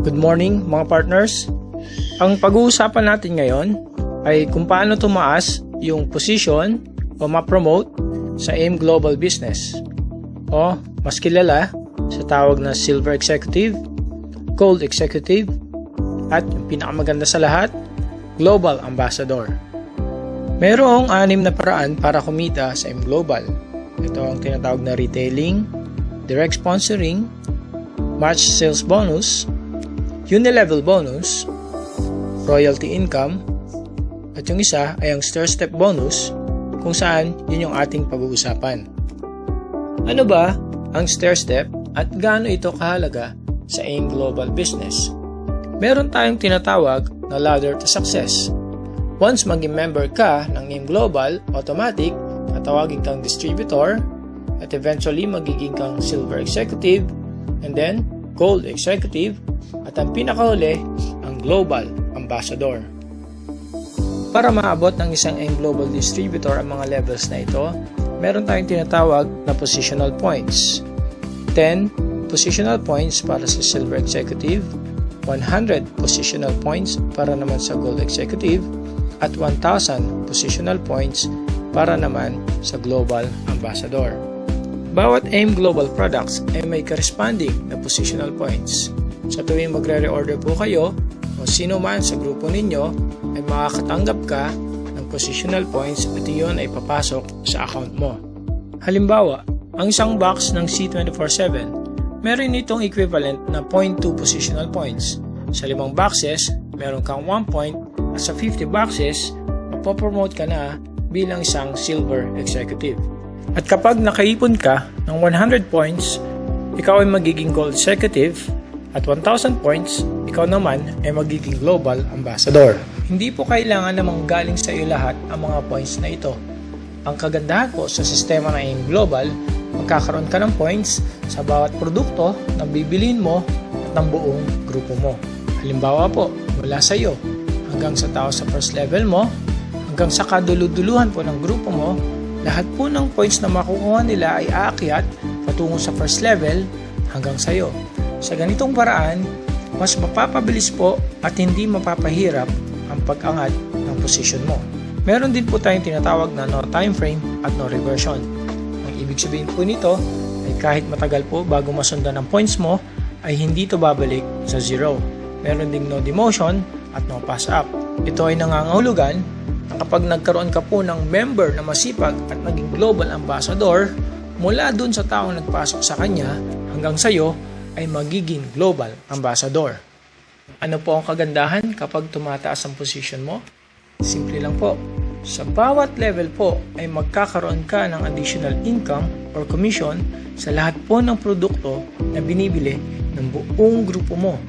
Good morning mga partners. Ang pag-uusapan natin ngayon ay kung paano tumaas yung position o ma-promote sa AIM Global Business o mas kilala sa tawag na Silver Executive, Gold Executive at yung pinakamaganda sa lahat, Global Ambassador. Merong 6 na paraan para kumita sa AIM Global. Ito ang tinatawag na retailing, direct sponsoring, match sales bonus, unilevel bonus, royalty income, at yung isa ay ang stair-step bonus kung saan yun yung ating pag-uusapan. Ano ba ang stair-step at gaano ito kahalaga sa AIM Global Business? Meron tayong tinatawag na ladder to success. Once maging member ka ng AIM Global, automatic tatawagin kang distributor at eventually magiging kang silver executive and then gold executive at ang pinakahuli, ang global ambassador. Para maabot ng isang AIM Global Distributor ang mga levels na ito, meron tayong tinatawag na positional points. 10 positional points para sa Silver Executive, 100 positional points para naman sa Gold Executive, at 1,000 positional points para naman sa Global Ambassador. Bawat AIM Global products ay may corresponding na positional points. Sa tuwing magre-reorder po kayo o sino man sa grupo ninyo ay makakatanggap ka ng positional points at iyon ay papasok sa account mo. Halimbawa, ang isang box ng C24/7 meron itong equivalent na 0.2 positional points. Sa 5 boxes, meron kang 1 point at sa 50 boxes, mapopromote ka na bilang isang silver executive. At kapag nakaipon ka ng 100 points, ikaw ay magiging gold executive at 1,000 points, ikaw naman ay magiging global ambassador. Hindi po kailangan na manggaling sa iyo lahat ang mga points na ito. Ang kagandahan po sa sistema ng AIM Global, magkakaroon ka ng points sa bawat produkto na bibilin mo at ng buong grupo mo. Halimbawa po, mula sa iyo hanggang sa tao sa first level mo, hanggang sa kaduluduluhan po ng grupo mo, lahat po ng points na makukuha nila ay aakyat patungo sa first level hanggang sa iyo. Sa ganitong paraan, mas mapapabilis po at hindi mapapahirap ang pag-angat ng position mo. Meron din po tayong tinatawag na no time frame at no reversion. Ang ibig sabihin po nito ay kahit matagal po bago masundan ang points mo, ay hindi ito babalik sa zero. Meron ding no demotion at no pass up. Ito ay nangangahulugan na kapag nagkaroon ka po ng member na masipag at naging global ambassador, mula dun sa taong nagpasok sa kanya hanggang sa iyo, ay magiging global ambassador. Ano po ang kagandahan kapag tumataas ang position mo? Simple lang po. Sa bawat level po ay magkakaroon ka ng additional income or commission sa lahat po ng produkto na binibili ng buong grupo mo.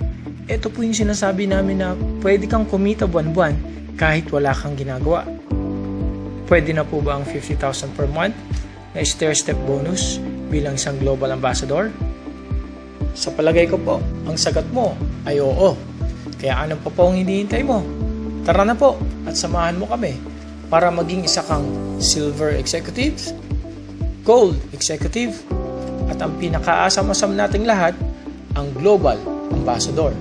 Ito po yung sinasabi namin na pwede kang kumita buwan-buwan kahit wala kang ginagawa. Pwede na po ba ang 50,000 per month na stair-step bonus bilang isang global ambassador? Sa palagay ko po, ang sagot mo ay oo. Kaya ano pa po ang hinihintay mo? Tara na po at samahan mo kami para maging isa kang Silver Executive, Gold Executive, at ang pinakaasam-asam nating lahat, ang Global Ambassador.